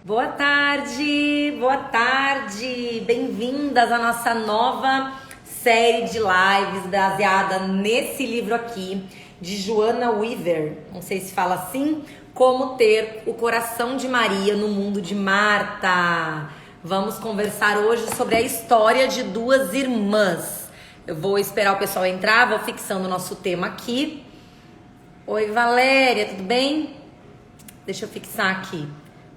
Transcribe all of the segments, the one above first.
Boa tarde, boa tarde! Bem-vindas à nossa nova série de lives baseada nesse livro aqui de Joanna Weaver, não sei se fala assim, Como Ter o Coração de Maria no Mundo de Marta. Vamos conversar hoje sobre a história de duas irmãs. Eu vou esperar o pessoal entrar, vou fixando o nosso tema aqui. Oi, Valéria, tudo bem? Deixa eu fixar aqui.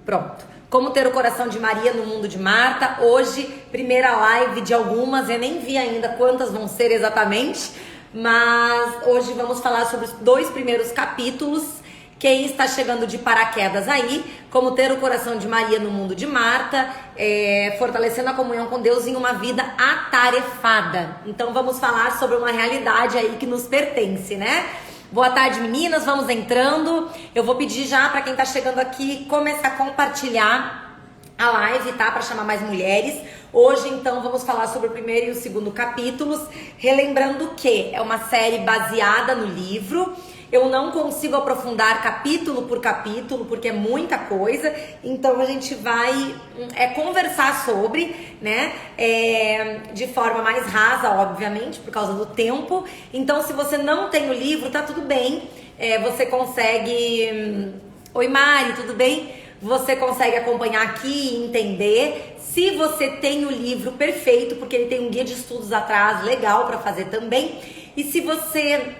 Pronto. Como ter o coração de Maria no mundo de Marta. Hoje, primeira live de algumas. Eu nem vi ainda quantas vão ser exatamente. Mas hoje vamos falar sobre os 2 primeiros capítulos. Quem está chegando de paraquedas aí, como ter o coração de Maria no mundo de Marta, fortalecendo a comunhão com Deus em uma vida atarefada. Então vamos falar sobre uma realidade aí que nos pertence, né? Boa tarde, meninas, vamos entrando. Eu vou pedir já para quem tá chegando aqui começar a compartilhar a live, tá? Para chamar mais mulheres. Hoje, então, vamos falar sobre o primeiro e o segundo capítulos, relembrando que é uma série baseada no livro. Eu não consigo aprofundar capítulo por capítulo, porque é muita coisa. Então, a gente vai conversar sobre, né? De forma mais rasa, obviamente, por causa do tempo. Então, se você não tem o livro, tá tudo bem. Você consegue... Oi, Mari, tudo bem? Você consegue acompanhar aqui e entender. Se você tem o livro, perfeito, porque ele tem um guia de estudos atrás, legal para fazer também. E se você...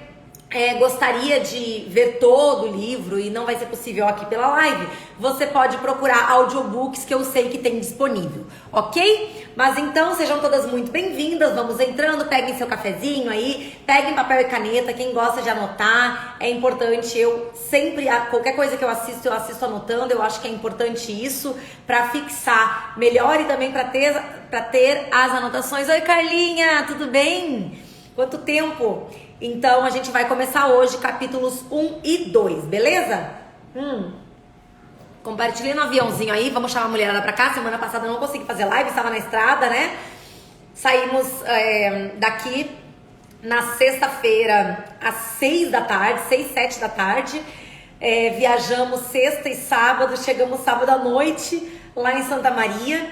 gostaria de ver todo o livro e não vai ser possível aqui pela live, você pode procurar audiobooks que eu sei que tem disponível, ok? Mas então sejam todas muito bem-vindas, vamos entrando, peguem seu cafezinho aí, peguem papel e caneta, quem gosta de anotar, é importante, eu sempre, qualquer coisa que eu assisto anotando, eu acho que é importante isso, para fixar melhor e também para ter as anotações. Oi, Carlinha, tudo bem? Quanto tempo? Então, a gente vai começar hoje capítulos 1 e 2, beleza? Compartilhei no aviãozinho aí, vamos chamar a mulherada pra cá. Semana passada eu não consegui fazer live, estava na estrada, né? Saímos daqui na sexta-feira às 6 da tarde, 6, 7 da tarde. Viajamos sexta e sábado, chegamos sábado à noite lá em Santa Maria.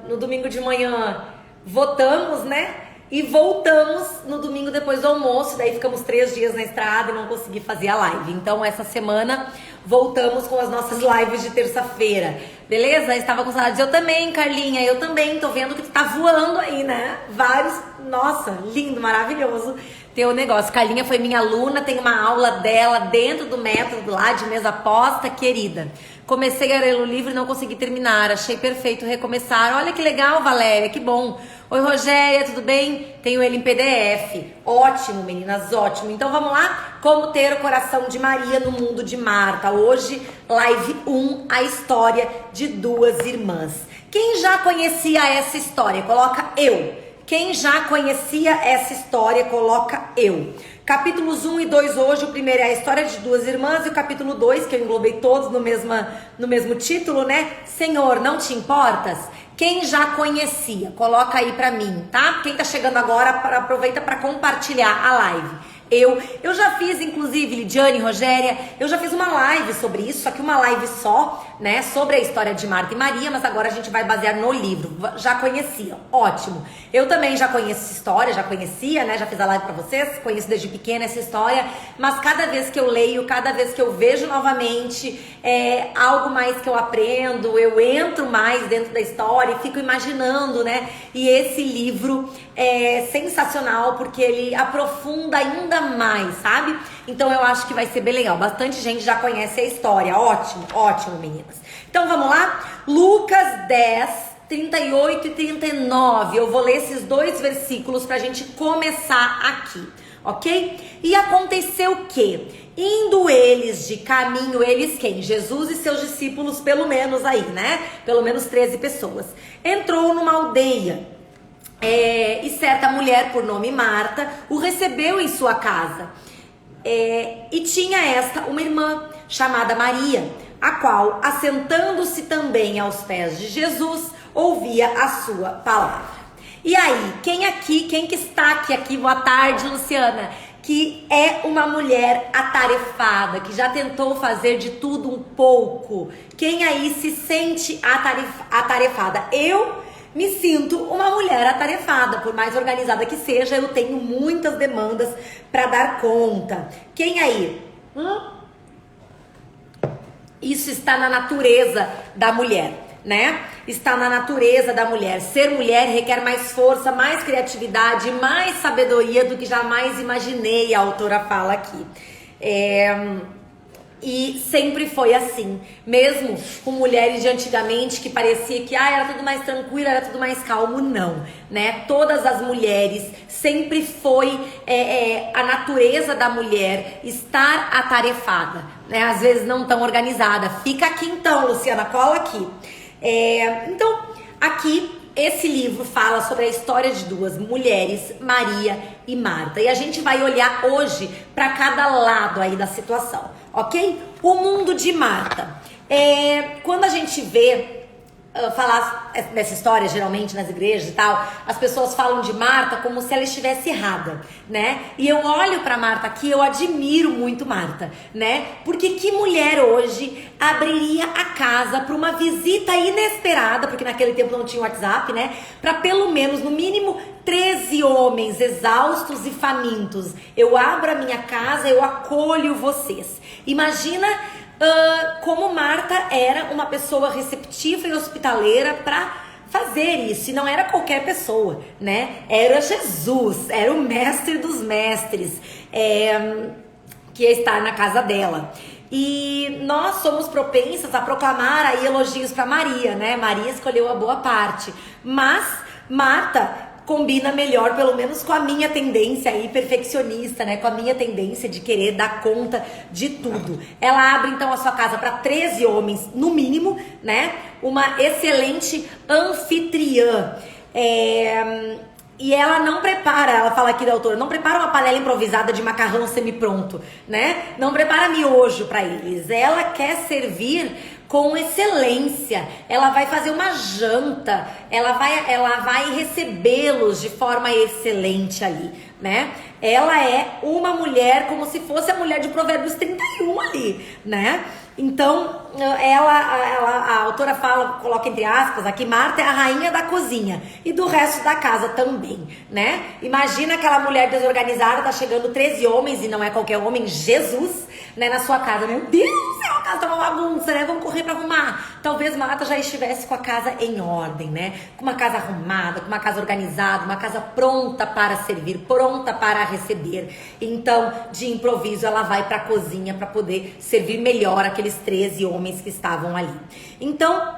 No domingo de manhã votamos, né? E voltamos no domingo depois do almoço, daí ficamos 3 dias na estrada e não consegui fazer a live. Então essa semana voltamos com as nossas lives de terça-feira, beleza? Estava com saudades, eu também, Carlinha, eu também, tô vendo que tu tá voando aí, né? Nossa, lindo, maravilhoso teu negócio. Carlinha foi minha aluna, tem uma aula dela dentro do método lá de mesa posta, querida. Comecei a ler o livro e não consegui terminar, achei perfeito recomeçar. Olha que legal, Valéria, que bom. Oi, Rogéria, tudo bem? Tenho ele em PDF. Ótimo, meninas, ótimo. Então vamos lá? Como ter o coração de Maria no mundo de Marta. Hoje, live 1, a história de duas irmãs. Quem já conhecia essa história? Coloca eu. Quem já conhecia essa história? Coloca eu. Capítulos 1 e 2 hoje, o primeiro é a história de duas irmãs e o capítulo 2, que eu englobei todos no mesmo título, né? Senhor, não te importas? Quem já conhecia, coloca aí pra mim, tá? Quem tá chegando agora, aproveita pra compartilhar a live. Eu já fiz, inclusive, Lidiane, Rogéria, eu já fiz uma live sobre isso, só que uma live só, né, sobre a história de Marta e Maria, mas agora a gente vai basear no livro. Já conhecia, ótimo. Eu também já conheço essa história, já conhecia, né, já fiz a live pra vocês, conheço desde pequena essa história, mas cada vez que eu leio, cada vez que eu vejo novamente, algo mais que eu aprendo, eu entro mais dentro da história e fico imaginando, né, e esse livro é sensacional porque ele aprofunda ainda mais, sabe? Então eu acho que vai ser bem legal. Bastante gente já conhece a história. Ótimo, ótimo, meninas. Então vamos lá? Lucas 10, 38 e 39. Eu vou ler esses 2 versículos pra gente começar aqui, ok? E aconteceu que, indo eles de caminho, eles quem? Jesus e seus discípulos, pelo menos aí, né? Pelo menos 13 pessoas. Entrou numa aldeia. E certa mulher por nome Marta o recebeu em sua casa. E tinha esta uma irmã chamada Maria, a qual, assentando-se também aos pés de Jesus, ouvia a sua palavra. E aí, quem que está aqui? Boa tarde, Luciana. que é uma mulher atarefada, que já tentou fazer de tudo um pouco? Quem aí se sente atarefada? Eu me sinto uma mulher atarefada, por mais organizada que seja, eu tenho muitas demandas para dar conta. Quem aí? Isso está na natureza da mulher, né? Está na natureza da mulher. Ser mulher requer mais força, mais criatividade, mais sabedoria do que jamais imaginei, a autora fala aqui. E sempre foi assim, mesmo com mulheres de antigamente que parecia que era tudo mais tranquilo, era tudo mais calmo, não, né? Todas as mulheres, sempre foi a natureza da mulher estar atarefada, né? Às vezes não tão organizada. Fica aqui então, Luciana, cola aqui. Então, aqui esse livro fala sobre a história de duas mulheres, Maria e Marta. E a gente vai olhar hoje para cada lado aí da situação, ok? O mundo de Marta. Quando a gente vê falar dessa história, geralmente nas igrejas e tal, as pessoas falam de Marta como se ela estivesse errada, né? E eu olho pra Marta aqui, eu admiro muito Marta, né? Porque que mulher hoje abriria a casa pra uma visita inesperada, porque naquele tempo não tinha WhatsApp, né? Pra pelo menos, no mínimo, 13 homens exaustos e famintos. Eu abro a minha casa, eu acolho vocês. Imagina como Marta era uma pessoa receptiva e hospitaleira para fazer isso. E não era qualquer pessoa, né? Era Jesus, era o mestre dos mestres, que ia estar na casa dela. E nós somos propensas a proclamar aí elogios para Maria, né? Maria escolheu a boa parte, mas Marta combina melhor, pelo menos com a minha tendência aí perfeccionista, né? Com a minha tendência de querer dar conta de tudo. Ela abre então a sua casa para 13 homens, no mínimo, né? Uma excelente anfitriã. E ela não prepara, ela fala aqui da autora, não prepara uma panela improvisada de macarrão semi-pronto, né? Não prepara miojo para eles. Ela quer servir com excelência. Ela vai fazer uma janta, ela vai recebê-los de forma excelente ali, né? Ela é uma mulher como se fosse a mulher de Provérbios 31 ali, né? Então, a autora fala, coloca entre aspas aqui, Marta é a rainha da cozinha e do resto da casa também, né? Imagina aquela mulher desorganizada, tá chegando 13 homens, e não é qualquer homem, Jesus, né, na sua casa. Meu Deus do céu, a casa tá uma bagunça, né? Vamos correr pra arrumar. Talvez Marta já estivesse com a casa em ordem, né? Com uma casa arrumada, com uma casa organizada, uma casa pronta para servir, pronta para receber. Então, de improviso, ela vai pra cozinha para poder servir melhor aqueles 13 homens que estavam ali. Então,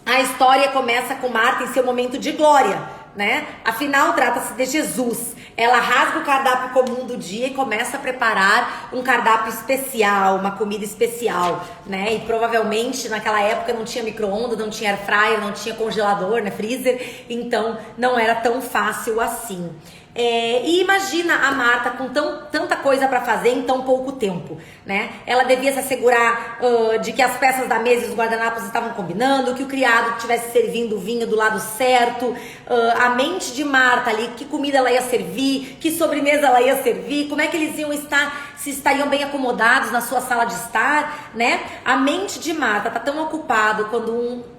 a história começa com Marta em seu momento de glória, né? Afinal, trata-se de Jesus. Ela rasga o cardápio comum do dia e começa a preparar um cardápio especial, uma comida especial, né? E provavelmente naquela época não tinha micro-ondas, não tinha air fryer, não tinha congelador, né? Freezer, então não era tão fácil assim. E imagina a Marta com tanta coisa para fazer em tão pouco tempo, né? Ela devia se assegurar de que as peças da mesa e os guardanapos estavam combinando, que o criado estivesse servindo o vinho do lado certo, a mente de Marta ali, que comida ela ia servir, que sobremesa ela ia servir, como é que eles iam estar, se estariam bem acomodados na sua sala de estar, né? A mente de Marta tá tão ocupado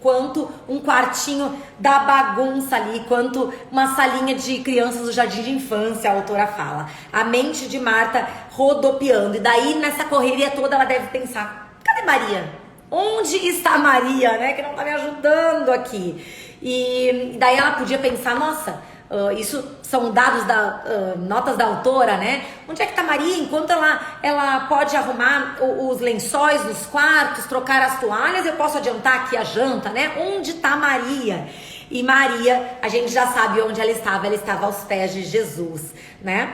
quanto um quartinho da bagunça ali, quanto uma salinha de crianças do jardim de infância, a autora fala. A mente de Marta rodopiando. E daí, nessa correria toda, ela deve pensar, cadê Maria? Onde está Maria, né? Que não tá me ajudando aqui. E daí ela podia pensar, nossa, isso são dados notas da autora, né? Onde é que tá Maria? Enquanto ela pode arrumar os lençóis nos quartos, trocar as toalhas, eu posso adiantar aqui a janta, né? Onde tá Maria? E Maria, a gente já sabe onde ela estava aos pés de Jesus, né?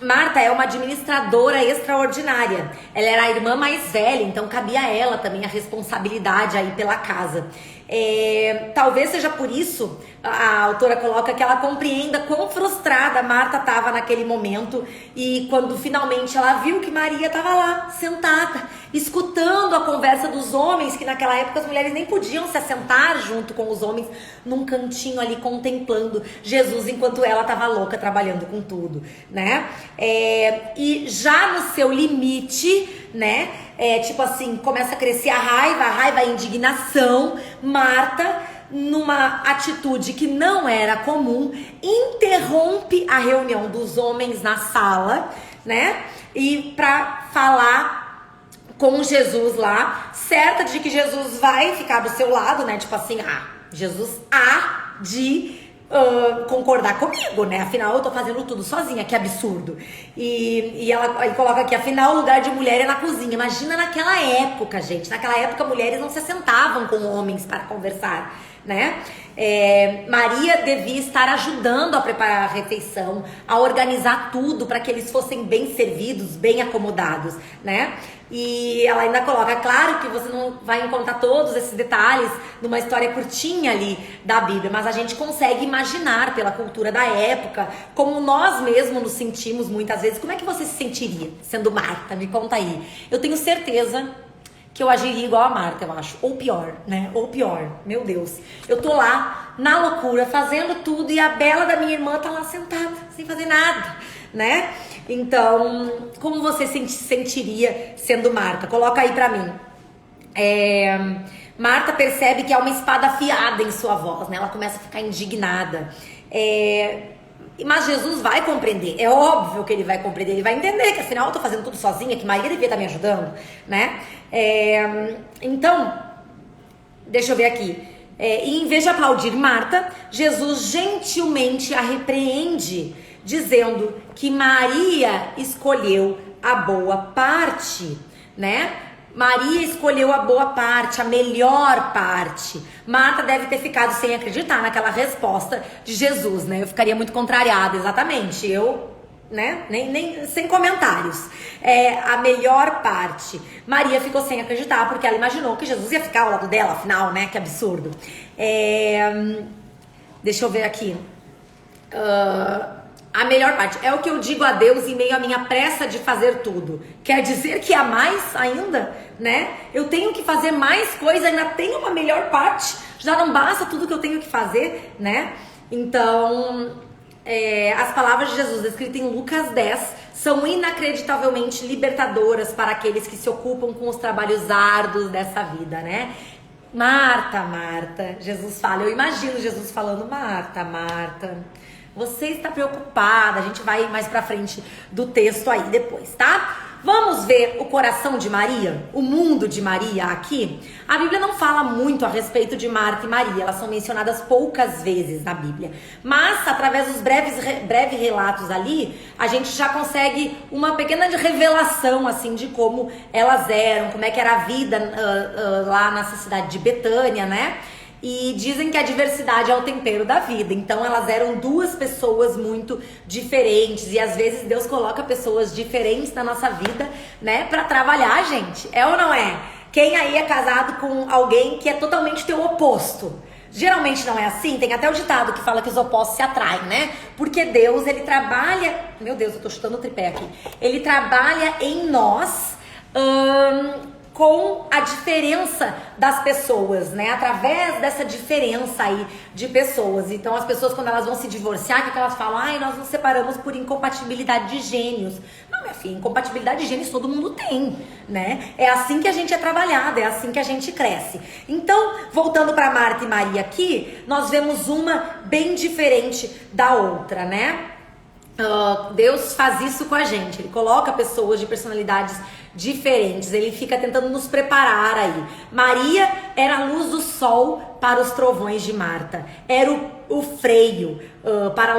Marta é uma administradora extraordinária. Ela era a irmã mais velha, então cabia a ela também a responsabilidade aí pela casa. Talvez seja por isso, a autora coloca que ela compreenda quão frustrada Marta estava naquele momento, e quando finalmente ela viu que Maria estava lá, sentada, escutando a conversa dos homens, que naquela época as mulheres nem podiam se assentar junto com os homens, num cantinho ali contemplando Jesus, enquanto ela estava louca trabalhando com tudo. tudo, né? E já no seu limite, né? Tipo assim, começa a crescer a raiva, a indignação. Marta, numa atitude que não era comum, interrompe a reunião dos homens na sala, né? E pra falar com Jesus lá, certa de que Jesus vai ficar do seu lado, né? Tipo assim, Jesus há de concordar comigo, né? Afinal, eu tô fazendo tudo sozinha, que absurdo. E ele coloca aqui, afinal, o lugar de mulher é na cozinha. Imagina naquela época, gente. Naquela época, mulheres não se sentavam com homens para conversar, né? Maria devia estar ajudando a preparar a refeição, a organizar tudo para que eles fossem bem servidos, bem acomodados, né? E ela ainda coloca, claro que você não vai encontrar todos esses detalhes numa história curtinha ali da Bíblia, mas a gente consegue imaginar pela cultura da época, como nós mesmos nos sentimos muitas vezes. Como é que você se sentiria sendo Marta? Me conta aí. Eu tenho certeza que eu agiria igual a Marta, eu acho. Ou pior, né? Ou pior. Meu Deus. Eu tô lá, na loucura, fazendo tudo e a bela da minha irmã tá lá sentada, sem fazer nada, né? Então, como você se sentiria sendo Marta? Coloca aí pra mim. Marta percebe que há uma espada afiada em sua voz, né? Ela começa a ficar indignada. Mas Jesus vai compreender, é óbvio que ele vai compreender, ele vai entender que afinal eu tô fazendo tudo sozinha, que Maria devia estar me ajudando, né? Então, deixa eu ver aqui. E em vez de aplaudir Marta, Jesus gentilmente a repreende, dizendo que Maria escolheu a boa parte, né? Maria escolheu a boa parte, a melhor parte. Marta deve ter ficado sem acreditar naquela resposta de Jesus, né? Eu ficaria muito contrariada, exatamente. Né? Nem sem comentários. A melhor parte. Maria ficou sem acreditar porque ela imaginou que Jesus ia ficar ao lado dela, afinal, né? Que absurdo. Deixa eu ver aqui. A melhor parte é o que eu digo a Deus em meio à minha pressa de fazer tudo. Quer dizer que há mais ainda, né? Eu tenho que fazer mais coisa, ainda tenho uma melhor parte. Já não basta tudo que eu tenho que fazer, né? Então, as palavras de Jesus escritas em Lucas 10 são inacreditavelmente libertadoras para aqueles que se ocupam com os trabalhos árduos dessa vida, né? Marta, Marta, Jesus fala. Eu imagino Jesus falando, Marta, Marta, você está preocupada. A gente vai mais pra frente do texto aí depois, tá? Vamos ver o coração de Maria, o mundo de Maria aqui. A Bíblia não fala muito a respeito de Marta e Maria, elas são mencionadas poucas vezes na Bíblia. Mas, através dos breves relatos ali, a gente já consegue uma pequena revelação, assim, de como elas eram, como é que era a vida lá nessa cidade de Betânia, né? E dizem que a diversidade é o tempero da vida. Então elas eram duas pessoas muito diferentes. E às vezes Deus coloca pessoas diferentes na nossa vida, né? Pra trabalhar, gente. É ou não é? Quem aí é casado com alguém que é totalmente teu oposto? Geralmente não é assim. Tem até o ditado que fala que os opostos se atraem, né? Porque Deus, ele trabalha... Meu Deus, eu tô chutando o tripé aqui. Ele trabalha em nós... com a diferença das pessoas, né? Através dessa diferença aí de pessoas. Então, as pessoas, quando elas vão se divorciar, o que elas falam? Ai, nós nos separamos por incompatibilidade de gênios. Não, minha filha, incompatibilidade de gênios todo mundo tem, né? É assim que a gente é trabalhado, é assim que a gente cresce. Então, voltando para Marta e Maria aqui, nós vemos uma bem diferente da outra, né? Deus faz isso com a gente. Ele coloca pessoas de personalidades diferentes. Ele fica tentando nos preparar aí. Maria era a luz do sol para os trovões de Marta. Era o freio para a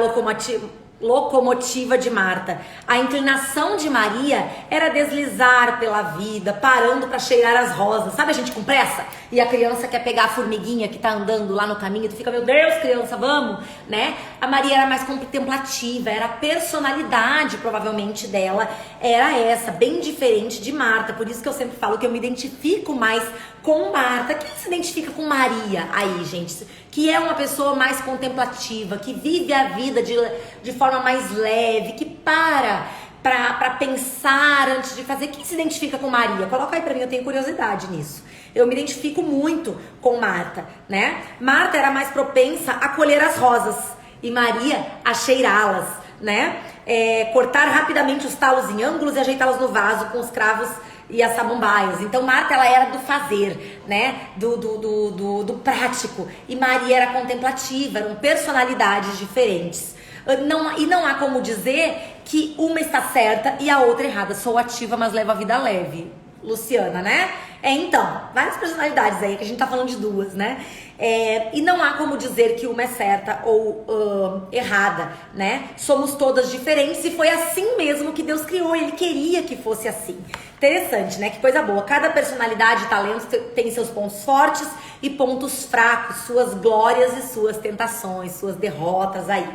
locomotiva de Marta. A inclinação de Maria era deslizar pela vida, parando para cheirar as rosas. Sabe a gente com pressa? E a criança quer pegar a formiguinha que tá andando lá no caminho, tu fica, meu Deus, criança, vamos, né? A Maria era mais contemplativa, era a personalidade, provavelmente, dela era essa, bem diferente de Marta. Por isso que eu sempre falo que eu me identifico mais com Marta. Quem se identifica com Maria aí, gente? Que é uma pessoa mais contemplativa, que vive a vida de forma mais leve, que para pensar antes de fazer. Quem se identifica com Maria? Coloca aí pra mim, eu tenho curiosidade nisso. Eu me identifico muito com Marta, né? Marta era mais propensa a colher as rosas e Maria a cheirá-las, né? cortar rapidamente os talos em ângulos e ajeitá-los no vaso com os cravos e as samambaias. Então Marta, ela era do fazer, né? Do prático. E Maria era contemplativa, eram personalidades diferentes. Não há como dizer que uma está certa e a outra errada. Sou ativa, mas levo a vida leve. Luciana, né? Então, várias personalidades aí, que a gente tá falando de duas, né? E não há como dizer que uma é certa ou errada, né? Somos todas diferentes e foi assim mesmo que Deus criou. Ele queria que fosse assim. Interessante, né? Que coisa boa. Cada personalidade e talento tem seus pontos fortes e pontos fracos, suas glórias e suas tentações, suas derrotas aí.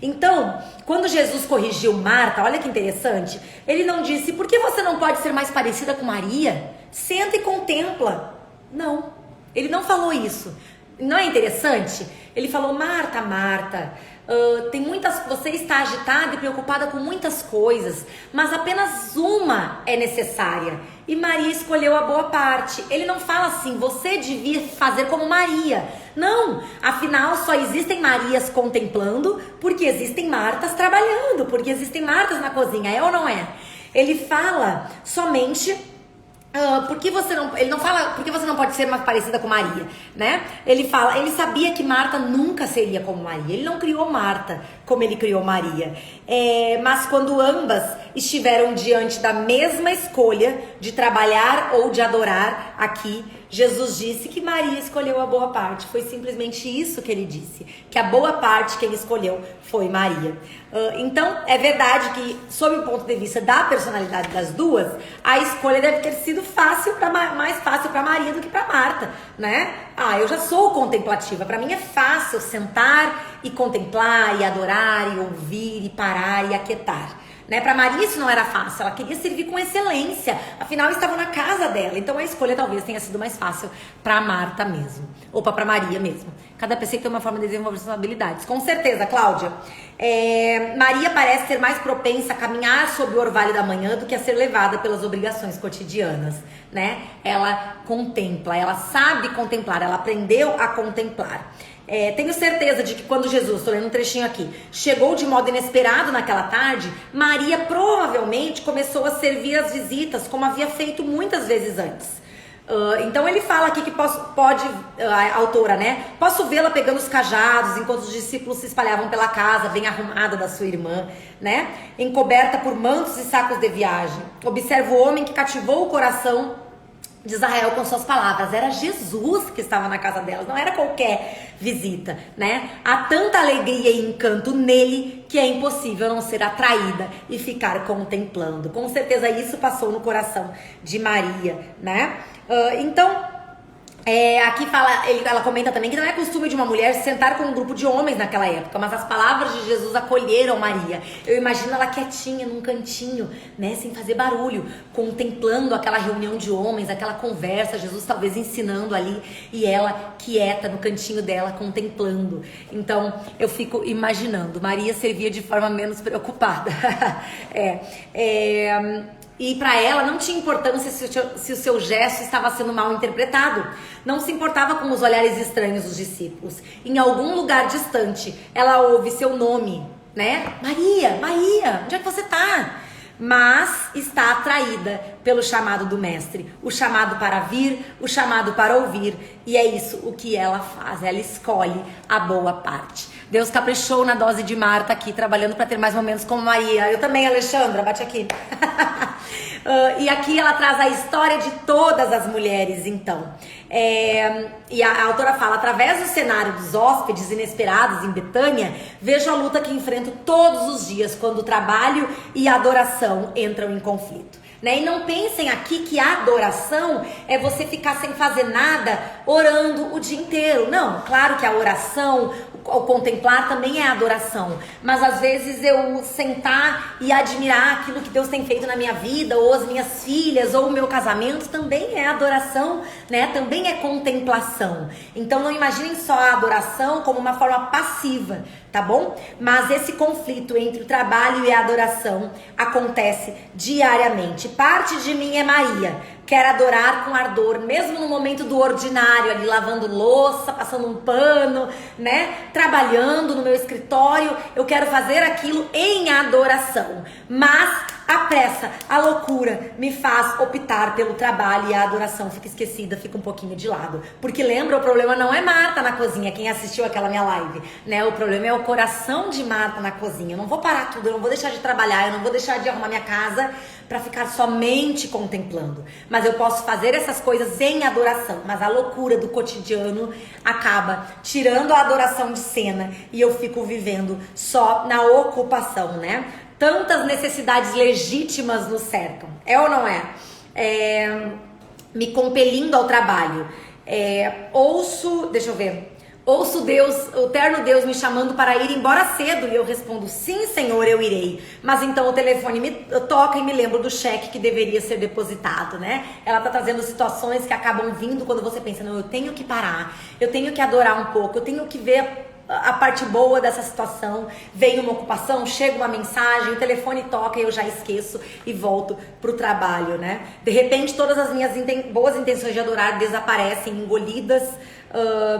Então, quando Jesus corrigiu Marta, olha que interessante, ele não disse, por que você não pode ser mais parecida com Maria? Senta e contempla. Não, ele não falou isso. Não é interessante? Ele falou, Marta, Marta, você está agitada e preocupada com muitas coisas, mas apenas uma é necessária. E Maria escolheu a boa parte. Ele não fala assim, você devia fazer como Maria. Não, afinal só existem Marias contemplando porque existem Martas trabalhando, porque existem Martas na cozinha, é ou não é? Ele fala somente... ele não fala porque você não pode ser mais parecida com Maria, né? Ele sabia que Marta nunca seria como Maria. Ele não criou Marta como ele criou Maria. Mas quando ambas estiveram diante da mesma escolha de trabalhar ou de adorar aqui, Jesus disse que Maria escolheu a boa parte. Foi simplesmente isso que ele disse, que a boa parte que ele escolheu foi Maria. Então, é verdade que, sob o ponto de vista da personalidade das duas, a escolha deve ter sido mais fácil para Maria do que para Marta, né? Eu já sou contemplativa, para mim é fácil sentar e contemplar, e adorar, e ouvir, e parar, e aquietar. Né? Para Maria isso não era fácil, ela queria servir com excelência, afinal estavam na casa dela, então a escolha talvez tenha sido mais fácil para Marta mesmo, ou para Maria mesmo. Cada pessoa tem uma forma de desenvolver suas habilidades, com certeza, Cláudia. Maria parece ser mais propensa a caminhar sob o orvalho da manhã do que a ser levada pelas obrigações cotidianas, né? Ela contempla, ela sabe contemplar, ela aprendeu a contemplar. Tenho certeza de que quando Jesus, estou lendo um trechinho aqui, chegou de modo inesperado naquela tarde, Maria provavelmente começou a servir as visitas como havia feito muitas vezes antes. Então ele fala aqui que a autora, né? Posso vê-la pegando os cajados enquanto os discípulos se espalhavam pela casa, bem arrumada da sua irmã, né? Encoberta por mantos e sacos de viagem. Observa o homem que cativou o coração de Israel com suas palavras. Era Jesus que estava na casa delas, não era qualquer visita, né? Há tanta alegria e encanto nele que é impossível não ser atraída e ficar contemplando. Com certeza isso passou no coração de Maria, né? Aqui ela comenta também que não é costume de uma mulher sentar com um grupo de homens naquela época, mas as palavras de Jesus acolheram Maria. Eu imagino ela quietinha num cantinho, né, sem fazer barulho, contemplando aquela reunião de homens, aquela conversa, Jesus talvez ensinando ali e ela quieta no cantinho dela, contemplando. Então eu fico imaginando, Maria servia de forma menos preocupada. E para ela não tinha importância se o seu gesto estava sendo mal interpretado. Não se importava com os olhares estranhos dos discípulos. Em algum lugar distante, ela ouve seu nome, né? Maria, Maria, onde é que você está? Mas está atraída pelo chamado do mestre, o chamado para vir, o chamado para ouvir, e é isso o que ela faz, ela escolhe a boa parte. Deus caprichou na dose de Marta aqui, trabalhando para ter mais momentos como Maria. Eu também, Alexandra, bate aqui. E aqui ela traz a história de todas as mulheres, então. E a autora fala, através do cenário dos hóspedes inesperados em Betânia, vejo a luta que enfrento todos os dias quando o trabalho e a adoração entram em conflito. Né? E não pensem aqui que a adoração é você ficar sem fazer nada orando o dia inteiro. Não, claro que a oração, o contemplar também é adoração. Mas às vezes eu sentar e admirar aquilo que Deus tem feito na minha vida, ou as minhas filhas, ou o meu casamento, também é adoração, né? Também é contemplação. Então não imaginem só a adoração como uma forma passiva, tá bom? Mas esse conflito entre o trabalho e a adoração acontece diariamente. Parte de mim é Maria, quer adorar com ardor, mesmo no momento do ordinário, ali lavando louça, passando um pano, né? Trabalhando no meu escritório, eu quero fazer aquilo em adoração. Mas a pressa, a loucura me faz optar pelo trabalho e a adoração fica esquecida, fica um pouquinho de lado. Porque lembra, o problema não é Marta na cozinha, quem assistiu aquela minha live, né? O problema é o coração de Marta na cozinha. Eu não vou parar tudo, eu não vou deixar de trabalhar, eu não vou deixar de arrumar minha casa para ficar somente contemplando. Mas eu posso fazer essas coisas em adoração. Mas a loucura do cotidiano acaba tirando a adoração de cena e eu fico vivendo só na ocupação, né? Tantas necessidades legítimas nos cercam, é ou não é? Me compelindo ao trabalho. Ouço Deus, o eterno Deus me chamando para ir embora cedo e eu respondo, sim, Senhor, eu irei. Mas então o telefone me toca e me lembro do cheque que deveria ser depositado, né? Ela tá trazendo situações que acabam vindo quando você pensa, não, eu tenho que parar, eu tenho que adorar um pouco, eu tenho que ver a parte boa dessa situação. Vem uma ocupação, chega uma mensagem, o telefone toca e eu já esqueço e volto pro trabalho, né? De repente todas as minhas boas intenções de adorar desaparecem, engolidas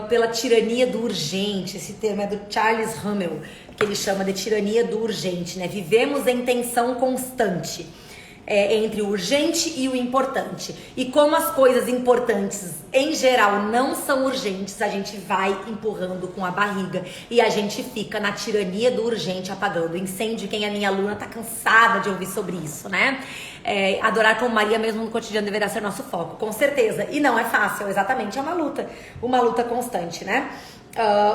pela tirania do urgente. Esse termo é do Charles Rummel, que ele chama de tirania do urgente, né? Vivemos em tensão constante entre o urgente e o importante. E como as coisas importantes, em geral, não são urgentes, a gente vai empurrando com a barriga e a gente fica na tirania do urgente, apagando o incêndio. Quem é minha aluna tá cansada de ouvir sobre isso, né? Adorar como Maria mesmo no cotidiano deverá ser nosso foco, com certeza. E não é fácil, exatamente, é uma luta constante, né?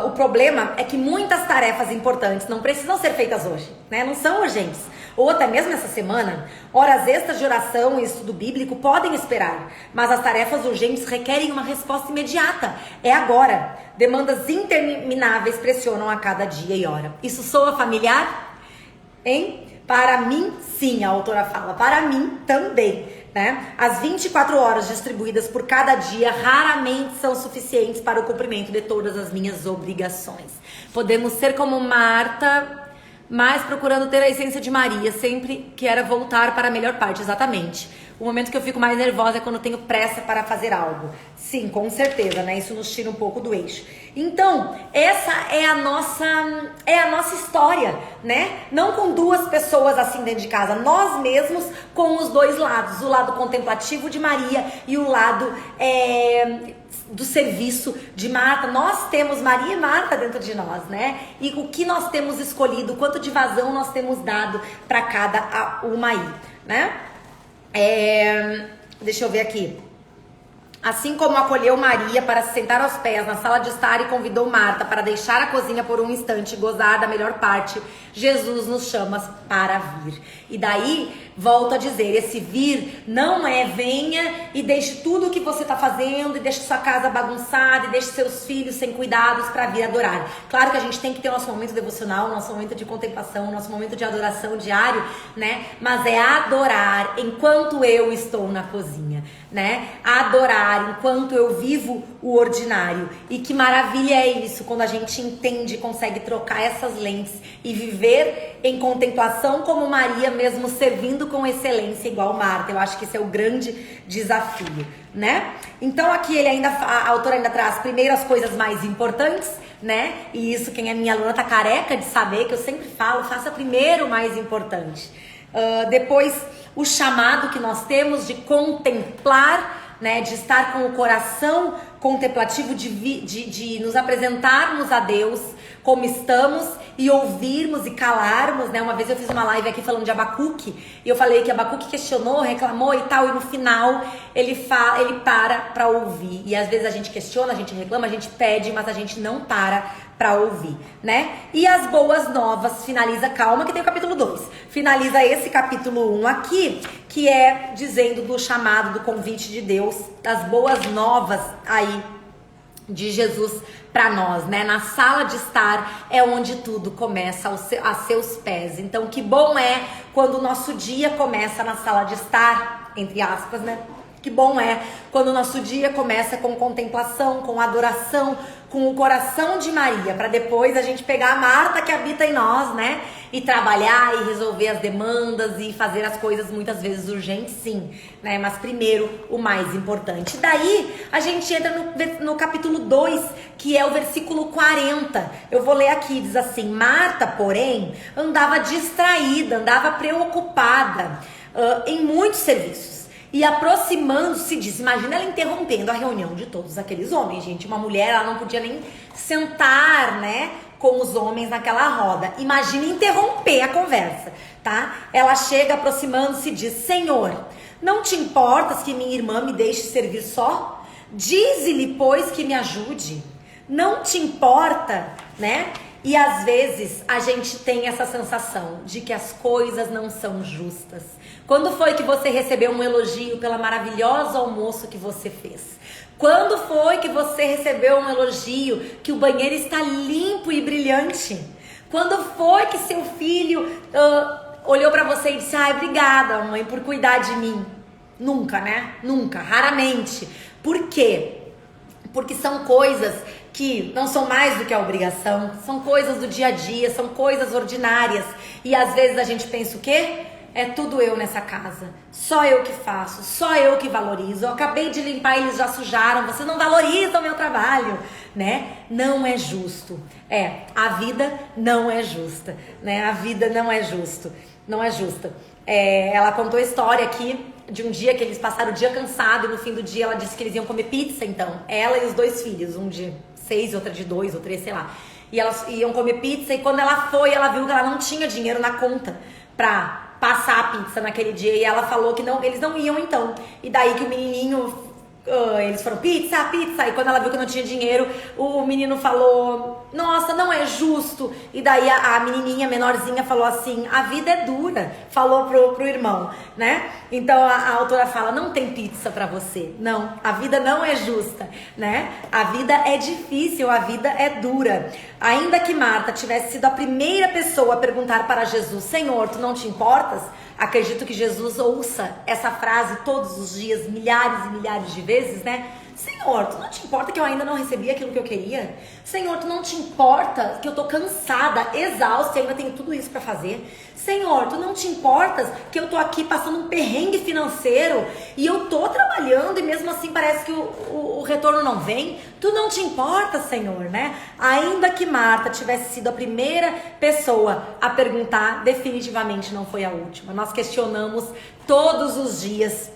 O problema é que muitas tarefas importantes não precisam ser feitas hoje, né? Não são urgentes. Ou até mesmo essa semana, horas extras de oração e estudo bíblico podem esperar, mas as tarefas urgentes requerem uma resposta imediata. É agora. Demandas intermináveis pressionam a cada dia e hora. Isso soa familiar? Hein? Para mim, sim, a autora fala. Para mim, também. Né? As 24 horas distribuídas por cada dia raramente são suficientes para o cumprimento de todas as minhas obrigações. Podemos ser como Marta, mas procurando ter a essência de Maria, sempre que era voltar para a melhor parte, exatamente. O momento que eu fico mais nervosa é quando eu tenho pressa para fazer algo. Sim, com certeza, né? Isso nos tira um pouco do eixo. Então, essa é a nossa história, né? Não com duas pessoas assim dentro de casa, nós mesmos com os dois lados. O lado contemplativo de Maria e o lado do serviço de Marta. Nós temos Maria e Marta dentro de nós, né? E o que nós temos escolhido, quanto de vazão nós temos dado para cada uma aí, né? Deixa eu ver aqui. Assim como acolheu Maria para se sentar aos pés na sala de estar e convidou Marta para deixar a cozinha por um instante e gozar da melhor parte, Jesus nos chama para vir. E daí, volto a dizer, esse vir não é venha e deixe tudo o que você está fazendo e deixe sua casa bagunçada e deixe seus filhos sem cuidados para vir adorar. Claro que a gente tem que ter o nosso momento devocional, o nosso momento de contemplação, o nosso momento de adoração diário, né? Mas é adorar enquanto eu estou na cozinha, né? Adorar enquanto eu vivo o ordinário. E que maravilha é isso, quando a gente entende e consegue trocar essas lentes e viver em contemplação como Maria, mesmo servindo com excelência igual Marta. Eu acho que esse é o grande desafio, né? Então aqui a autora ainda traz primeiro as coisas mais importantes, né? E isso, quem é minha aluna tá careca de saber, que eu sempre falo, faça primeiro o mais importante. Depois o chamado que nós temos de contemplar, né, de estar com o coração contemplativo, de nos apresentarmos a Deus como estamos e ouvirmos e calarmos, né? Uma vez eu fiz uma live aqui falando de Abacuque e eu falei que Abacuque questionou, reclamou e tal, e no final ele para ouvir. E às vezes a gente questiona, a gente reclama, a gente pede, mas a gente não para ouvir, né? E as boas novas finaliza, calma que tem o capítulo 2, finaliza esse capítulo 1 aqui, que é dizendo do chamado, do convite de Deus, das boas novas aí de Jesus para nós, né? Na sala de estar é onde tudo começa a seus pés. Então, que bom é quando o nosso dia começa na sala de estar, entre aspas, né? Que bom é quando o nosso dia começa com contemplação, com adoração, com o coração de Maria, para depois a gente pegar a Marta que habita em nós, né? E trabalhar e resolver as demandas e fazer as coisas muitas vezes urgentes, sim, né? Mas primeiro, o mais importante. Daí a gente entra no capítulo 2, que é o versículo 40. Eu vou ler aqui, diz assim: Marta, porém, andava distraída, andava preocupada em muitos serviços. E aproximando-se disso, imagina ela interrompendo a reunião de todos aqueles homens, gente. Uma mulher, ela não podia nem sentar, né, com os homens naquela roda. Imagina interromper a conversa, tá? Ela chega aproximando-se e diz: Senhor, não te importas que minha irmã me deixe servir só? Dize-lhe, pois, que me ajude. Não te importa, né? E às vezes a gente tem essa sensação de que as coisas não são justas. Quando foi que você recebeu um elogio pela maravilhosa almoço que você fez? Quando foi que você recebeu um elogio que o banheiro está limpo e brilhante? Quando foi que seu filho olhou para você e disse: ai, obrigada, mãe, por cuidar de mim? Nunca, né? Nunca, raramente. Por quê? Porque são coisas que não são mais do que a obrigação, são coisas do dia a dia, são coisas ordinárias. E às vezes a gente pensa o quê? É tudo eu nessa casa, só eu que faço, só eu que valorizo. Eu acabei de limpar, eles já sujaram, vocês não valorizam o meu trabalho, né? Não é justo. A vida não é justa, né? A vida não é justo, não é justa. Ela contou a história aqui de um dia que eles passaram o dia cansado e no fim do dia ela disse que eles iam comer pizza, então. Ela e os 2 filhos, um de 6, outra de 2 ou 3, sei lá. E elas iam comer pizza e quando ela foi, ela viu que ela não tinha dinheiro na conta pra passar a pizza naquele dia. E ela falou que não, eles não iam então. E daí que o menininho... eles foram pizza. E quando ela viu que não tinha dinheiro, o menino falou: nossa, não é justo. E daí a menininha menorzinha falou assim: a vida é dura. Falou pro irmão, né? Então a autora fala: não tem pizza pra você. Não, a vida não é justa, né? A vida é difícil, a vida é dura. Ainda que Marta tivesse sido a primeira pessoa a perguntar para Jesus: Senhor, tu não te importas? Acredito que Jesus ouça essa frase todos os dias, milhares e milhares de vezes, né? Senhor, tu não te importa que eu ainda não recebi aquilo que eu queria? Senhor, tu não te importa que eu tô cansada, exausta e ainda tenho tudo isso pra fazer? Senhor, tu não te importas que eu tô aqui passando um perrengue financeiro e eu tô trabalhando e mesmo assim parece que o retorno não vem? Tu não te importa, Senhor, né? Ainda que Marta tivesse sido a primeira pessoa a perguntar, definitivamente não foi a última. Nós questionamos todos os dias,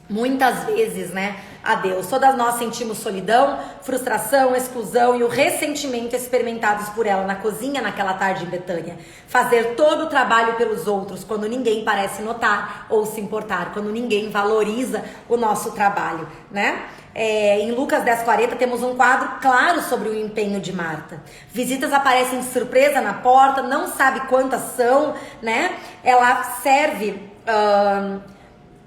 muitas vezes, né, a Deus. Todas nós sentimos solidão, frustração, exclusão e o ressentimento experimentados por ela na cozinha naquela tarde em Betânia. Fazer todo o trabalho pelos outros quando ninguém parece notar ou se importar, quando ninguém valoriza o nosso trabalho, né? Em Lucas 10:40 temos um quadro claro sobre o empenho de Marta. Visitas aparecem de surpresa na porta, não sabe quantas são, né? Ela serve...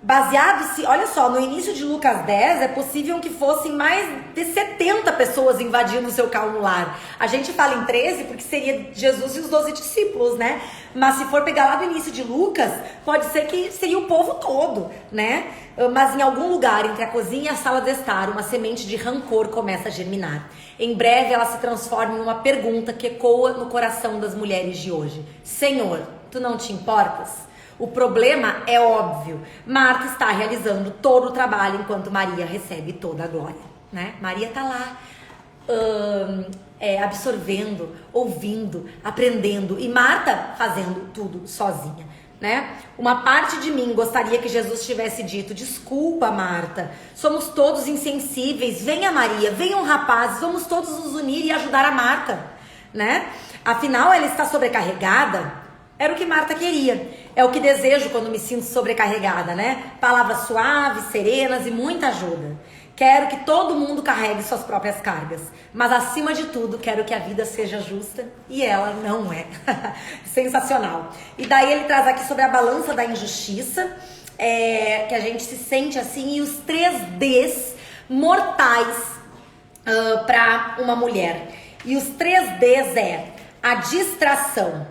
baseado-se, olha só, no início de Lucas 10, é possível que fossem mais de 70 pessoas invadindo o seu calmo lar. A gente fala em 13 porque seria Jesus e os 12 discípulos, né? Mas se for pegar lá do início de Lucas, pode ser que seria o povo todo, né? Mas em algum lugar entre a cozinha e a sala de estar, uma semente de rancor começa a germinar. Em breve ela se transforma em uma pergunta que ecoa no coração das mulheres de hoje. Senhor, tu não te importas? O problema é óbvio. Marta está realizando todo o trabalho enquanto Maria recebe toda a glória, né? Maria está lá absorvendo, ouvindo, aprendendo e Marta fazendo tudo sozinha, né? Uma parte de mim gostaria que Jesus tivesse dito: desculpa, Marta, somos todos insensíveis, venha Maria, venham rapazes, vamos todos nos unir e ajudar a Marta, né? Afinal, ela está sobrecarregada. Era o que Marta queria. É o que desejo quando me sinto sobrecarregada, né? Palavras suaves, serenas e muita ajuda. Quero que todo mundo carregue suas próprias cargas. Mas acima de tudo, quero que a vida seja justa. E ela não é. Sensacional. E daí ele traz aqui sobre a balança da injustiça. Que a gente se sente assim. E os 3 Ds mortais para uma mulher. E os 3 Ds é a distração,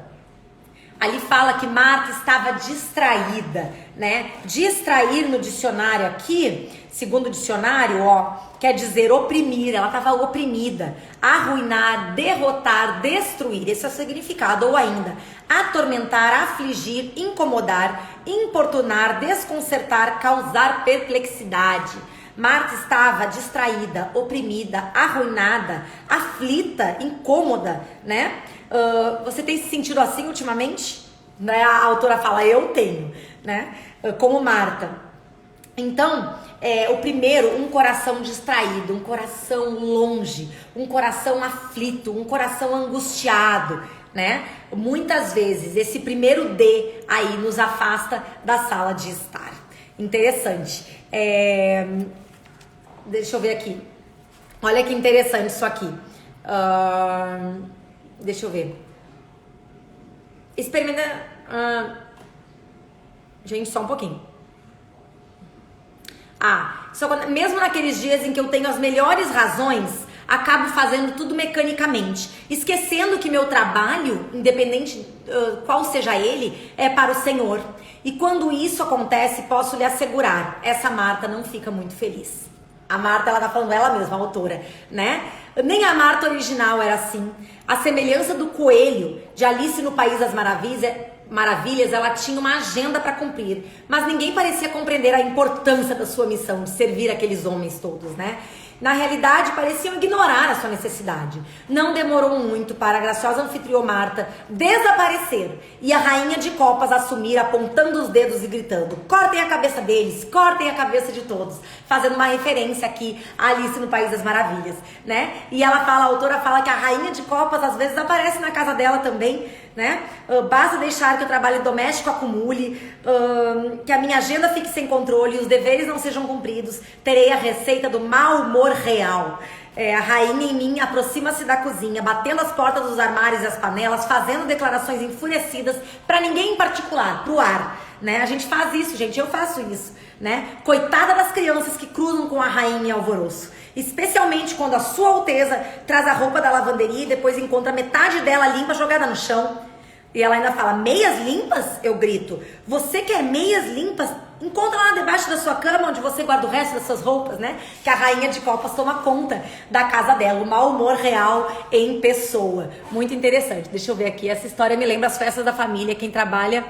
Ali fala que Marta estava distraída, né? Distrair no dicionário aqui, segundo o dicionário, ó, quer dizer oprimir. Ela estava oprimida, arruinar, derrotar, destruir. Esse é o significado. Ou ainda, atormentar, afligir, incomodar, importunar, desconcertar, causar perplexidade. Marta estava distraída, oprimida, arruinada, aflita, incômoda, né? Você tem se sentido assim ultimamente? Né? A autora fala, eu tenho, né? Como Marta. Então, o primeiro, um coração distraído, um coração longe, um coração aflito, um coração angustiado, né? Muitas vezes esse primeiro D aí nos afasta da sala de estar. Interessante. Deixa eu ver aqui. Olha que interessante isso aqui. Deixa eu ver. Experimenta. Gente, só um pouquinho. Mesmo naqueles dias em que eu tenho as melhores razões, acabo fazendo tudo mecanicamente, esquecendo que meu trabalho, independente qual seja ele, é para o Senhor. E quando isso acontece, posso lhe assegurar, essa Marta não fica muito feliz. A Marta, ela tá falando ela mesma, a autora, né? Nem a Marta original era assim. A semelhança do coelho de Alice no País das Maravilhas, ela tinha uma agenda para cumprir, mas ninguém parecia compreender a importância da sua missão de servir aqueles homens todos, né? Na realidade, pareciam ignorar a sua necessidade. Não demorou muito para a graciosa anfitriã Marta desaparecer e a rainha de copas assumir, apontando os dedos e gritando: cortem a cabeça deles, cortem a cabeça de todos, fazendo uma referência aqui a Alice no País das Maravilhas, né? E ela fala, a autora fala que a rainha de copas às vezes aparece na casa dela também, né? Basta deixar que o trabalho doméstico acumule, que a minha agenda fique sem controle e os deveres não sejam cumpridos, terei a receita do mau humor real. A rainha em mim aproxima-se da cozinha, batendo as portas dos armários e as panelas, fazendo declarações enfurecidas para ninguém em particular, pro ar, né? A gente faz isso, gente, eu faço isso, né? Coitada das crianças que cruzam com a rainha em alvoroço. Especialmente quando a sua Alteza traz a roupa da lavanderia e depois encontra metade dela limpa jogada no chão. E ela ainda fala, meias limpas? Eu grito, você quer meias limpas? Encontra lá debaixo da sua cama, onde você guarda o resto das suas roupas, né? Que a rainha de copas toma conta da casa dela. O mau humor real em pessoa. Muito interessante. Deixa eu ver aqui. Essa história me lembra as festas da família. Quem trabalha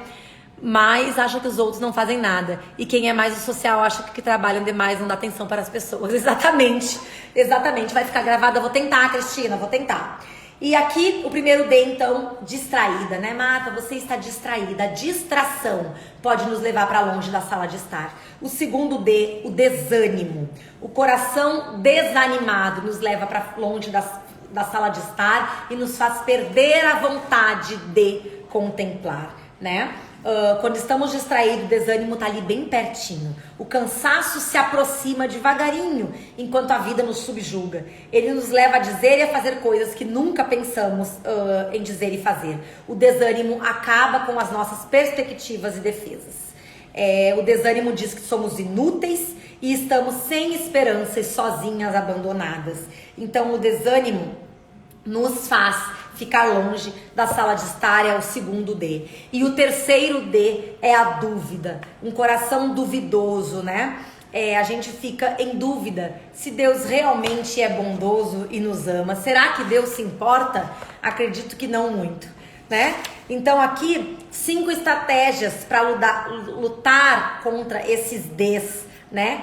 mais acha que os outros não fazem nada. E quem é mais o social acha que trabalham demais não dá atenção para as pessoas. Exatamente. Exatamente. Vai ficar gravado. Eu vou tentar, Cristina. Vou tentar. E aqui, o primeiro D, então, distraída, né, Marta? Você está distraída. A distração pode nos levar para longe da sala de estar. O segundo D, o desânimo. O coração desanimado nos leva para longe da sala de estar e nos faz perder a vontade de contemplar, né? Quando estamos distraídos, o desânimo tá ali bem pertinho. O cansaço se aproxima devagarinho, enquanto a vida nos subjuga. Ele nos leva a dizer e a fazer coisas que nunca pensamos em dizer e fazer. O desânimo acaba com as nossas perspectivas e defesas. O desânimo diz que somos inúteis e estamos sem esperança e sozinhas, abandonadas. Então o desânimo nos faz ficar longe da sala de estar, é o segundo D. E o terceiro D é a dúvida, um coração duvidoso, né? A gente fica em dúvida se Deus realmente é bondoso e nos ama. Será que Deus se importa? Acredito que não muito, né? Então aqui, 5 estratégias para lutar contra esses Ds, né?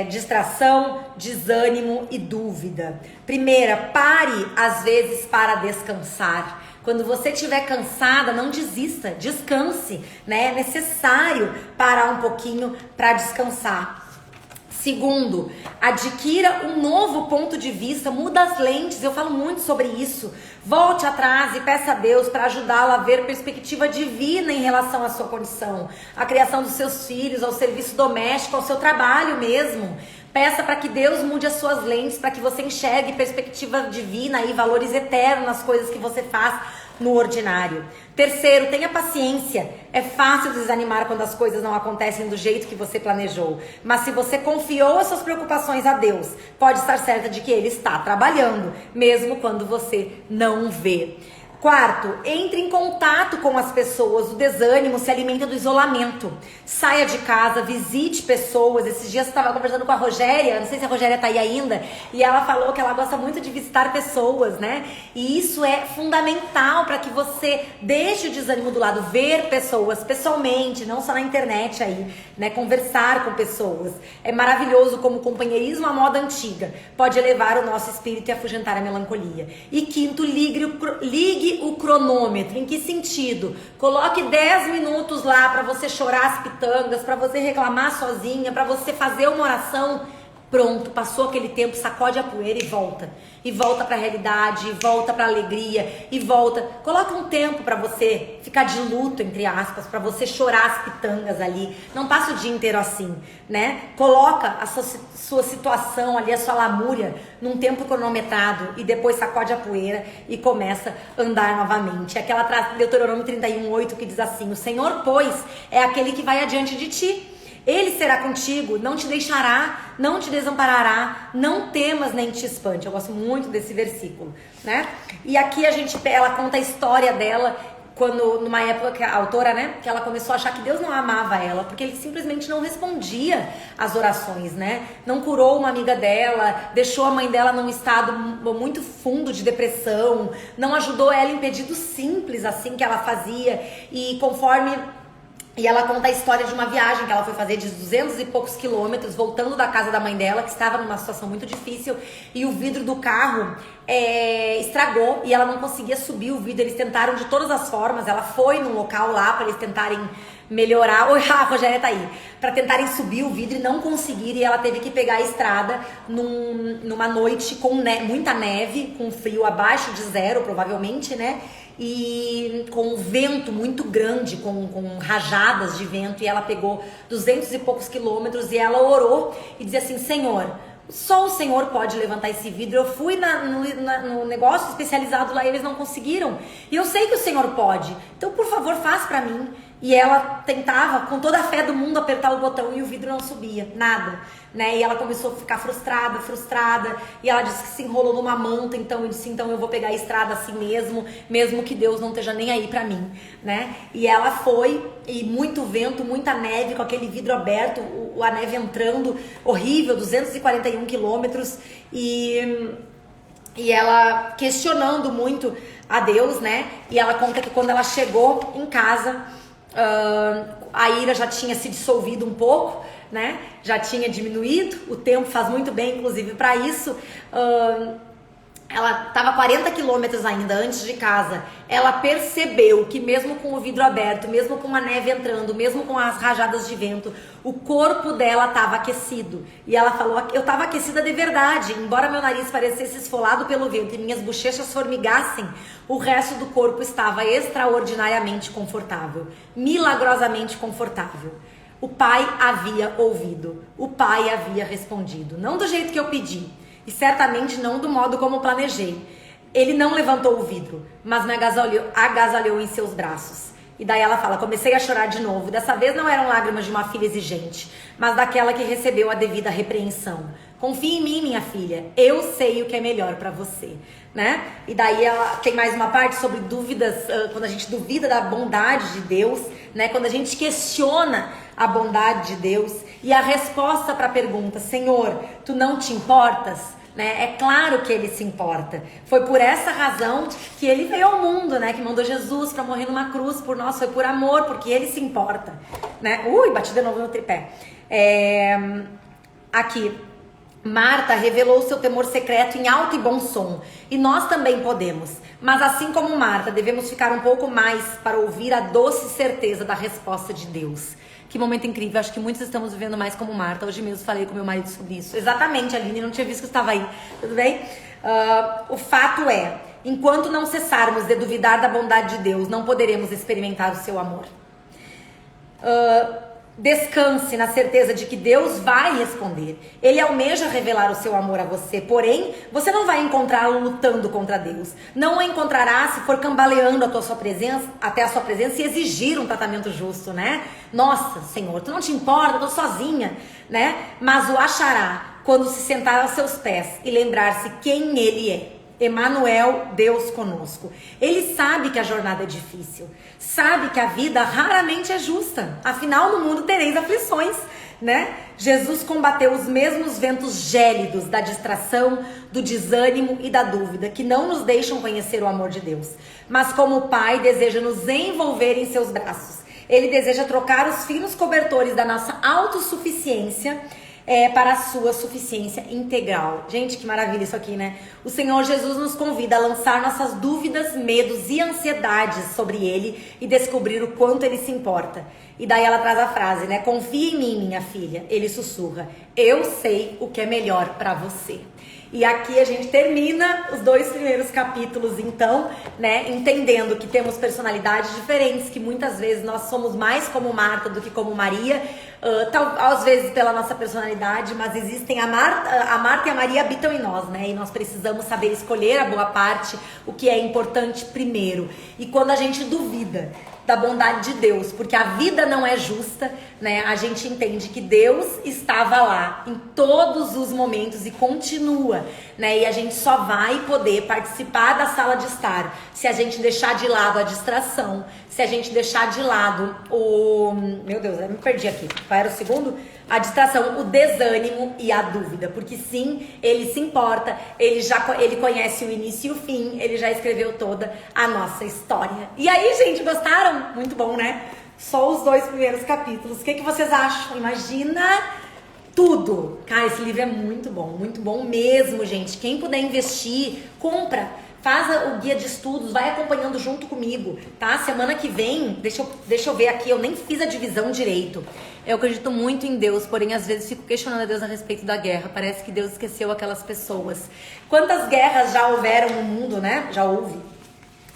Distração, desânimo e dúvida. Primeira, pare às vezes para descansar. Quando você estiver cansada, não desista, descanse, né? É necessário parar um pouquinho para descansar. Segundo, adquira um novo ponto de vista, muda as lentes, eu falo muito sobre isso. Volte atrás e peça a Deus para ajudá-la a ver perspectiva divina em relação à sua condição, à criação dos seus filhos, ao serviço doméstico, ao seu trabalho mesmo. Peça para que Deus mude as suas lentes, para que você enxergue perspectiva divina e valores eternos nas coisas que você faz no ordinário. Terceiro, tenha paciência. É fácil desanimar quando as coisas não acontecem do jeito que você planejou. Mas se você confiou as suas preocupações a Deus, pode estar certa de que Ele está trabalhando, mesmo quando você não vê. Quarto, entre em contato com as pessoas. O desânimo se alimenta do isolamento. Saia de casa, visite pessoas. Esses dias eu estava conversando com a Rogéria, não sei se a Rogéria tá aí ainda, e ela falou que ela gosta muito de visitar pessoas, né? E isso é fundamental para que você deixe o desânimo do lado, ver pessoas pessoalmente, não só na internet aí, né? Conversar com pessoas. É maravilhoso como o companheirismo à moda antiga pode elevar o nosso espírito e afugentar a melancolia. E quinto, ligue o cronômetro. Em que sentido? Coloque 10 minutos lá para você chorar as pitangas, para você reclamar sozinha, para você fazer uma oração. Pronto, passou aquele tempo, sacode a poeira e volta. E volta pra realidade, e volta pra alegria, e volta. Coloca um tempo pra você ficar de luto, entre aspas, pra você chorar as pitangas ali. Não passa o dia inteiro assim, né? Coloca a sua situação ali, a sua lamúria, num tempo cronometrado, e depois sacode a poeira e começa a andar novamente. Aquela Deuteronômio 31:8 que diz assim: o Senhor, pois, é aquele que vai adiante de ti. Ele será contigo, não te deixará, não te desamparará, não temas nem te espante. Eu gosto muito desse versículo, né? E aqui ela conta a história dela, quando, numa época que a autora, né, que ela começou a achar que Deus não amava ela, porque ele simplesmente não respondia às orações, né? Não curou uma amiga dela, deixou a mãe dela num estado muito fundo de depressão, não ajudou ela em pedidos simples, assim, que ela fazia, E ela conta a história de uma viagem que ela foi fazer de 200 e poucos quilômetros, voltando da casa da mãe dela, que estava numa situação muito difícil, e o vidro do carro estragou e ela não conseguia subir o vidro. Eles tentaram de todas as formas, ela foi num local lá para eles tentarem melhorar. Oi, a Rogéria tá aí. Para tentarem subir o vidro e não conseguir, e ela teve que pegar a estrada numa noite com muita neve, com frio abaixo de zero, provavelmente, né? E com vento muito grande, com rajadas de vento, e ela pegou 200 e poucos quilômetros, e ela orou e dizia assim: Senhor, só o Senhor pode levantar esse vidro. Eu fui no negócio especializado lá e eles não conseguiram, e eu sei que o Senhor pode, então por favor faz pra mim. E ela tentava com toda a fé do mundo apertar o botão e o vidro não subia, nada, né? E ela começou a ficar frustrada, e ela disse que se enrolou numa manta. Então eu disse: então eu vou pegar a estrada assim mesmo que Deus não esteja nem aí pra mim, né? E ela foi, e muito vento, muita neve, com aquele vidro aberto, a neve entrando, horrível, 241 quilômetros, e ela questionando muito a Deus, né? E ela conta que quando ela chegou em casa, a ira já tinha se dissolvido um pouco, né? Já tinha diminuído, o tempo faz muito bem, inclusive, para isso. Ela estava 40 quilômetros ainda antes de casa. Ela percebeu que mesmo com o vidro aberto, mesmo com a neve entrando, mesmo com as rajadas de vento, o corpo dela estava aquecido. E ela falou: eu estava aquecida de verdade. Embora meu nariz parecesse esfolado pelo vento e minhas bochechas formigassem, o resto do corpo estava extraordinariamente confortável, milagrosamente confortável. O Pai havia ouvido, o Pai havia respondido, não do jeito que eu pedi, e certamente não do modo como planejei. Ele não levantou o vidro, mas me agasalhou em seus braços. E daí ela fala: comecei a chorar de novo. Dessa vez não eram lágrimas de uma filha exigente, mas daquela que recebeu a devida repreensão. Confie em mim, minha filha, eu sei o que é melhor pra você, né? E daí ela tem mais uma parte sobre dúvidas, quando a gente duvida da bondade de Deus, né? Quando a gente questiona a bondade de Deus, e a resposta para a pergunta: Senhor, tu não te importas? Né? É claro que ele se importa. Foi por essa razão que ele veio ao mundo, né? Que mandou Jesus para morrer numa cruz por nós. Foi por amor, porque ele se importa, né? Bati de novo no tripé. Aqui, Marta revelou seu temor secreto em alto e bom som, e nós também podemos, mas assim como Marta, devemos ficar um pouco mais para ouvir a doce certeza da resposta de Deus. Que momento incrível, acho que muitos estamos vivendo mais como Marta. Hoje mesmo falei com meu marido sobre isso. Exatamente, Aline, não tinha visto que estava aí, tudo bem? O fato é, enquanto não cessarmos de duvidar da bondade de Deus, não poderemos experimentar o seu amor. Descanse na certeza de que Deus vai responder. Ele almeja revelar o seu amor a você, porém, você não vai encontrá-lo lutando contra Deus. Não o encontrará se for cambaleando até a sua presença e exigir um tratamento justo, né? Nossa, Senhor, tu não te importa, eu tô sozinha, né? Mas o achará quando se sentar aos seus pés e lembrar-se quem ele é. Emanuel, Deus conosco. Ele sabe que a jornada é difícil, sabe que a vida raramente é justa. Afinal, no mundo tereis aflições, né? Jesus combateu os mesmos ventos gélidos da distração, do desânimo e da dúvida, que não nos deixam conhecer o amor de Deus. Mas como Pai deseja nos envolver em seus braços. Ele deseja trocar os finos cobertores da nossa autossuficiência para a sua suficiência integral. Gente, que maravilha isso aqui, né? O Senhor Jesus nos convida a lançar nossas dúvidas, medos e ansiedades sobre Ele e descobrir o quanto Ele se importa. E daí ela traz a frase, né? Confia em mim, minha filha. Ele sussurra. Eu sei o que é melhor para você. E aqui a gente termina os 2 primeiros capítulos, então, né, entendendo que temos personalidades diferentes, que muitas vezes nós somos mais como Marta do que como Maria, às vezes pela nossa personalidade, mas existem a Marta e a Maria habitam em nós, né, e nós precisamos saber escolher a boa parte, o que é importante primeiro. E quando a gente duvida da bondade de Deus, porque a vida não é justa, né? A gente entende que Deus estava lá em todos os momentos e continua, né? E a gente só vai poder participar da sala de estar se a gente deixar de lado a distração, se a gente deixar de lado meu Deus, eu me perdi aqui. Qual era o segundo? A distração, o desânimo e a dúvida, porque sim, ele se importa, ele conhece o início e o fim, ele já escreveu toda a nossa história. E aí, gente, gostaram? Muito bom, né? Só os 2 primeiros capítulos. O que vocês acham? Imagina tudo. Cara, esse livro é muito bom mesmo, gente. Quem puder investir, compra. Faz o guia de estudos, vai acompanhando junto comigo, tá? Semana que vem, deixa eu ver aqui, eu nem fiz a divisão direito. Eu acredito muito em Deus, porém às vezes fico questionando a Deus a respeito da guerra. Parece que Deus esqueceu aquelas pessoas. Quantas guerras já houveram no mundo, né? Já houve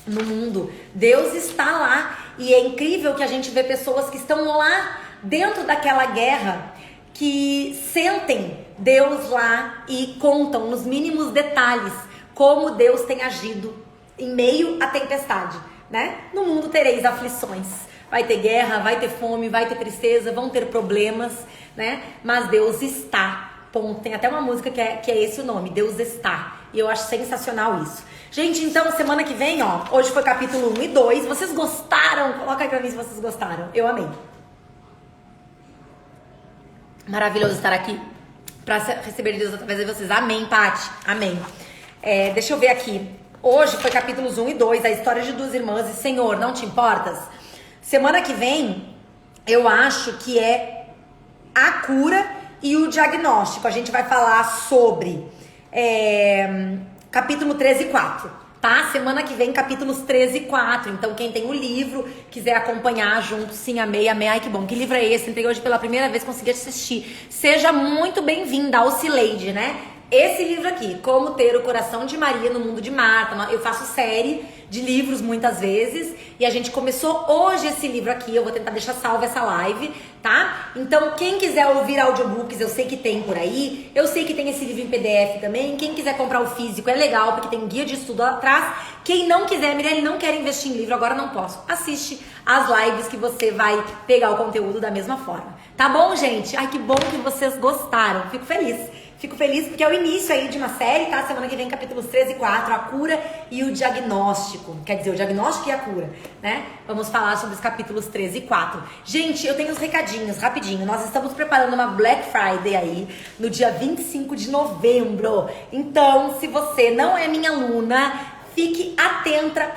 no mundo. Deus está lá e é incrível que a gente vê pessoas que estão lá dentro daquela guerra, que sentem Deus lá e contam nos mínimos detalhes como Deus tem agido em meio à tempestade, né? No mundo tereis aflições. Vai ter guerra, vai ter fome, vai ter tristeza, vão ter problemas, né? Mas Deus está. Ponto. Tem até uma música que é esse o nome, Deus está. E eu acho sensacional isso. Gente, então, semana que vem, ó, hoje foi capítulo 1 e 2. Vocês gostaram? Coloca aí pra mim se vocês gostaram. Eu amei. Maravilhoso estar aqui pra receber de Deus através de vocês. Amém, Paty. Amém. Deixa eu ver aqui. Hoje foi capítulos 1 e 2, a história de 2 irmãs e Senhor, não te importas? Semana que vem, eu acho que é a cura e o diagnóstico. A gente vai falar sobre capítulo 13 e 4, tá? Semana que vem, capítulos 13 e 4. Então, quem tem o livro, quiser acompanhar junto, sim, amei, amei. Ai, que bom. Que livro é esse? Entrei hoje pela primeira vez, consegui assistir. Seja muito bem-vinda ao Cileide, né? Esse livro aqui, Como Ter o Coração de Maria no Mundo de Marta. Eu faço série de livros muitas vezes e a gente começou hoje esse livro aqui. Eu vou tentar deixar salva essa live, tá? Então, quem quiser ouvir audiobooks, eu sei que tem por aí. Eu sei que tem esse livro em PDF também. Quem quiser comprar o físico é legal, porque tem guia de estudo atrás. Quem não quiser, Mirelle, não quer investir em livro, agora não posso. Assiste as lives que você vai pegar o conteúdo da mesma forma. Tá bom, gente? Ai, que bom que vocês gostaram. Fico feliz. Fico feliz porque é o início aí de uma série, tá? Semana que vem, capítulos 13 e 4, a cura e o diagnóstico. Quer dizer, o diagnóstico e a cura, né? Vamos falar sobre os capítulos 13 e 4. Gente, eu tenho uns recadinhos, rapidinho. Nós estamos preparando uma Black Friday aí, no dia 25 de novembro. Então, se você não é minha aluna, fique atenta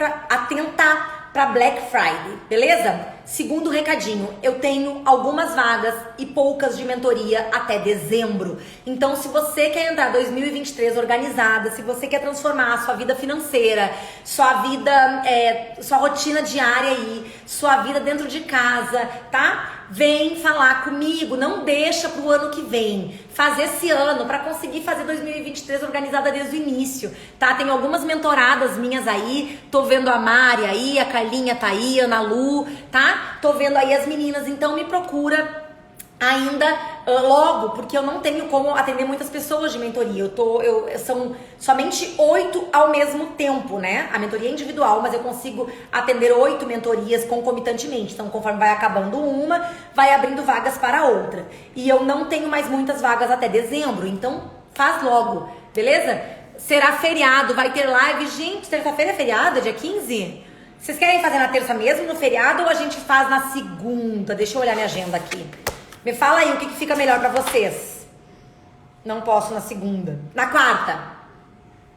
pra Black Friday, beleza? Segundo recadinho, eu tenho algumas vagas e poucas de mentoria até dezembro. Então, se você quer entrar 2023 organizada, se você quer transformar a sua vida financeira, sua vida, sua rotina diária aí, sua vida dentro de casa, tá? Vem falar comigo, não deixa pro ano que vem. Faz esse ano para conseguir fazer 2023 organizada desde o início, tá? Tem algumas mentoradas minhas aí, tô vendo a Mari aí, a Carlinha tá aí, a Ana Lu, tá? Tô vendo aí as meninas, então me procura ainda logo, porque eu não tenho como atender muitas pessoas de mentoria. São somente 8 ao mesmo tempo, né? A mentoria é individual, mas eu consigo atender 8 mentorias concomitantemente. Então, conforme vai acabando uma, vai abrindo vagas para outra. E eu não tenho mais muitas vagas até dezembro, então faz logo, beleza? será feriado, vai ter live. Gente, terça-feira é feriado, dia 15? Vocês querem fazer na terça mesmo, no feriado, ou a gente faz na segunda? Deixa eu olhar minha agenda aqui. Me fala aí o que fica melhor pra vocês. Não posso na segunda. Na quarta.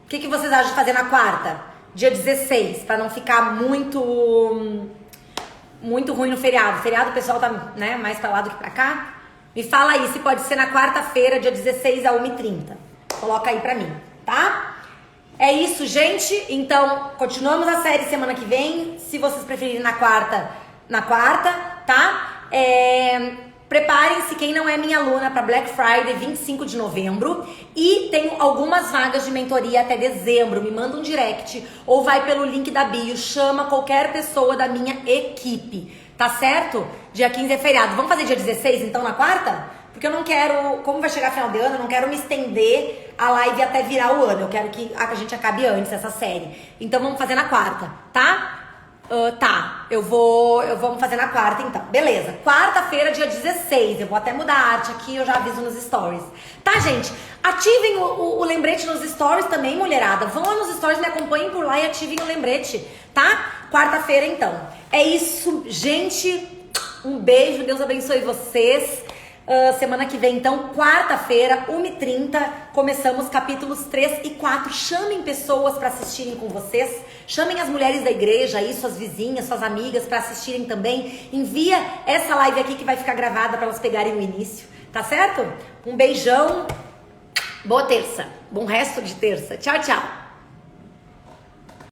O que vocês acham de fazer na quarta? Dia 16, pra não ficar muito ruim no feriado. O feriado o pessoal tá, né, mais pra lá do que pra cá. Me fala aí se pode ser na quarta-feira, dia 16 a 1h30. Coloca aí pra mim, tá? É isso, gente. Então, continuamos a série semana que vem. Se vocês preferirem na quarta, tá? Preparem-se, quem não é minha aluna, para Black Friday, 25 de novembro. E tenho algumas vagas de mentoria até dezembro. Me manda um direct ou vai pelo link da bio. Chama qualquer pessoa da minha equipe. Tá certo? Dia 15 é feriado. Vamos fazer dia 16, então, na quarta? Porque eu não quero, como vai chegar final de ano, eu não quero me estender a live até virar o ano. Eu quero que a gente acabe antes essa série. Então, vamos fazer na quarta, tá? Tá, vamos fazer na quarta então, beleza. Quarta-feira, dia 16, eu vou até mudar a arte aqui, eu já aviso nos stories. Tá, gente? Ativem o lembrete nos stories também, mulherada. Vão lá nos stories, me acompanhem por lá e ativem o lembrete, tá? Quarta-feira então. É isso, gente. Um beijo, Deus abençoe vocês. Semana que vem, então, quarta-feira, 1h30, começamos capítulos 3 e 4. Chamem pessoas para assistirem com vocês. Chamem as mulheres da igreja aí, suas vizinhas, suas amigas para assistirem também. Envia essa live aqui que vai ficar gravada para elas pegarem o início. Tá certo? Um beijão. Boa terça. Bom resto de terça. Tchau, tchau.